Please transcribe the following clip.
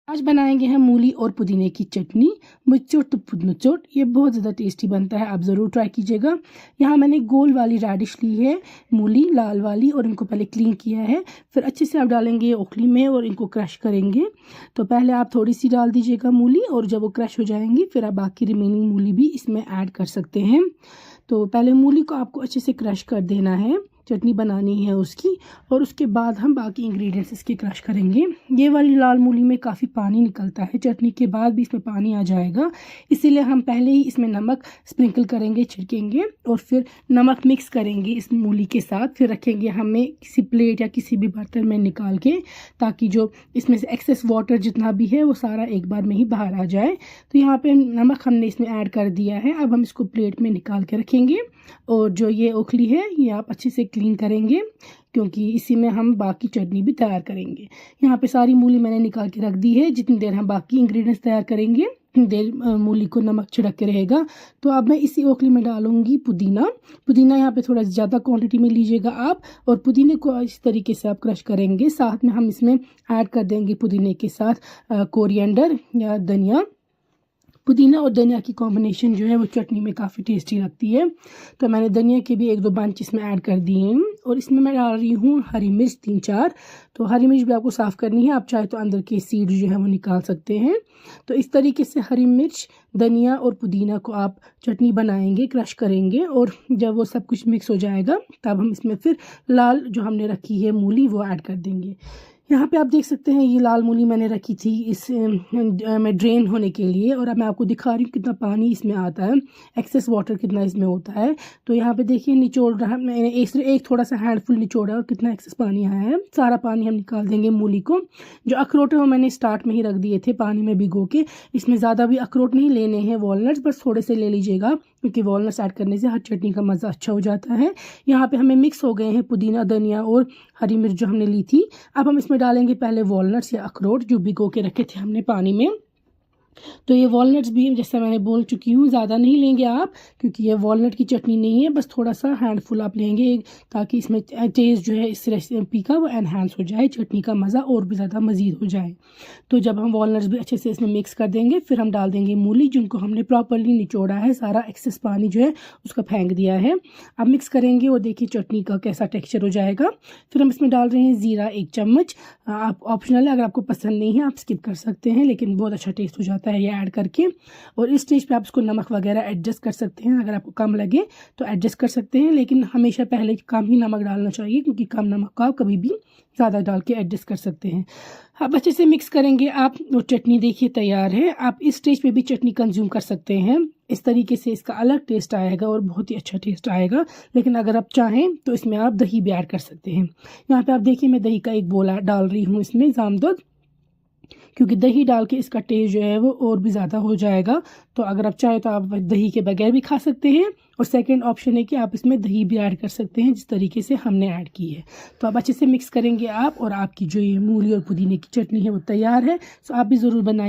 आज बनाएंगे हम मूली और पुदीने की चटनी मुचोट तो पुदनचोट। ये बहुत ज़्यादा टेस्टी बनता है, आप ज़रूर ट्राई कीजिएगा। यहाँ मैंने गोल वाली रेडिश ली है, मूली लाल वाली, और इनको पहले क्लीन किया है। फिर अच्छे से आप डालेंगे ओखली में और इनको क्रश करेंगे। तो पहले आप थोड़ी सी डाल दीजिएगा मूली, और जब वो क्रश हो जाएंगी फिर आप बाकी रिमेनिंग मूली भी इसमें ऐड कर सकते हैं। तो पहले मूली को आपको अच्छे से क्रश कर देना है, चटनी बनानी है उसकी, और उसके बाद हम बाकी इंग्रेडिएंट्स इसके क्रश करेंगे। ये वाली लाल मूली में काफ़ी पानी निकलता है, चटनी के बाद भी इसमें पानी आ जाएगा, इसीलिए हम पहले ही इसमें नमक स्प्रिंकल करेंगे, छिड़केंगे, और फिर नमक मिक्स करेंगे इस मूली के साथ। फिर रखेंगे हमें किसी प्लेट या किसी भी बर्तन में निकाल के, ताकि जो इसमें से एक्सेस वाटर जितना भी है वो सारा एक बार में ही बाहर आ जाए। तो यहाँ पे नमक हमने इसमें ऐड कर दिया है। अब हम इसको प्लेट में निकाल के रखेंगे, और जो ये ओखली है ये आप अच्छे से क्लीन करेंगे, क्योंकि इसी में हम बाकी चटनी भी तैयार करेंगे। यहाँ पे सारी मूली मैंने निकाल के रख दी है। जितनी देर हम बाकी इंग्रेडिएंट्स तैयार करेंगे उतनी देर मूली को नमक छिड़क के रहेगा। तो अब मैं इसी ओखली में डालूंगी पुदीना। पुदीना यहाँ पे थोड़ा ज़्यादा क्वांटिटी में लीजिएगा आप, और पुदीने को इस तरीके से आप क्रश करेंगे। साथ में हम इसमें ऐड कर देंगे पुदीने के साथ कोरिएंडर या धनिया। पुदीना और धनिया की कॉम्बिनेशन जो है वो चटनी में काफ़ी टेस्टी लगती है। तो मैंने धनिया के भी 1-2 बंच इसमें ऐड कर दिए हैं, और इसमें मैं डाल रही हूँ हरी मिर्च 3-4। तो हरी मिर्च भी आपको साफ़ करनी है, आप चाहे तो अंदर के सीड जो है वो निकाल सकते हैं। तो इस तरीके से हरी मिर्च, धनिया और पुदीना को आप चटनी बनाएंगे, क्रश करेंगे, और जब वो सब कुछ मिक्स हो जाएगा तब हम इसमें फिर लाल जो हमने रखी है मूली वो ऐड कर देंगे। यहाँ पे आप देख सकते हैं ये लाल मूली मैंने रखी थी इस में ड्रेन होने के लिए, और अब मैं आपको दिखा रही हूँ कितना पानी इसमें आता है, एक्सेस वाटर कितना इसमें होता है। तो यहाँ पे देखिए निचोड़ रहा, मैंने एक थोड़ा सा हैंडफुल निचोड़ा और कितना एक्सेस पानी आया है। सारा पानी हम निकाल देंगे मूली को। जो अखरोट है वो मैंने स्टार्ट में ही रख दिए थे पानी में भिगो के। इसमें ज़्यादा भी अखरोट नहीं लेने हैं, वॉलनट्स बस थोड़े से ले लीजिएगा, क्योंकि वॉलनट्स ऐड करने से हर चटनी का मज़ा अच्छा हो जाता है। यहाँ पे हमें मिक्स हो गए हैं पुदीना, धनिया और हरी मिर्च जो हमने ली थी। अब हम इसमें डालेंगे पहले वॉलनट्स या अखरोट जो भिगो के रखे थे हमने पानी में। तो ये वॉलनट्स भी जैसा मैंने बोल चुकी हूँ ज़्यादा नहीं लेंगे आप, क्योंकि ये वॉलनट की चटनी नहीं है, बस थोड़ा सा हैंडफुल आप लेंगे, ताकि इसमें टेस्ट जो है इस रेसिपी का वो एनहांस हो जाए, चटनी का मज़ा और भी ज़्यादा मज़ीद हो जाए। तो जब हम वॉलनट्स भी अच्छे से इसमें मिक्स कर देंगे, फिर हम डाल देंगे मूली जिनको हमने प्रॉपरली निचोड़ा है, सारा एक्सेस पानी जो है उसका फेंक दिया है। अब मिक्स करेंगे और देखिए चटनी का कैसा टेक्स्चर हो जाएगा। फिर हम इसमें डाल रहे हैं ज़ीरा 1 चम्मच। आप ऑप्शनल है, अगर आपको पसंद नहीं है आप स्किप कर सकते हैं, लेकिन बहुत अच्छा टेस्ट हो जाता है ये ऐड करके। और इस स्टेज पे आप इसको नमक वगैरह एडजस्ट कर सकते हैं, अगर आपको कम लगे तो एडजस्ट कर सकते हैं, लेकिन हमेशा पहले कम ही नमक डालना चाहिए, क्योंकि कम नमक का आप कभी भी ज़्यादा डाल के एडजस्ट कर सकते हैं। अब अच्छे से मिक्स करेंगे आप, और चटनी देखिए तैयार है। आप इस स्टेज पे भी चटनी कंज्यूम कर सकते हैं, इस तरीके से इसका अलग टेस्ट आएगा और बहुत ही अच्छा टेस्ट आएगा। लेकिन अगर आप चाहें तो इसमें आप दही भी ऐड कर सकते हैं। यहाँ पे आप देखिए मैं दही का एक बोला डाल रही हूँ इसमें, जामदुद, क्योंकि दही डाल के इसका टेस्ट जो है वो और भी ज़्यादा हो जाएगा। तो अगर आप चाहें तो आप दही के बगैर भी खा सकते हैं, और सेकंड ऑप्शन है कि आप इसमें दही भी ऐड कर सकते हैं, जिस तरीके से हमने ऐड की है। तो आप अच्छे से मिक्स करेंगे आप, और आपकी जो ये मूली और पुदीने की चटनी है वो तैयार है। तो आप भी ज़रूर बनाइए।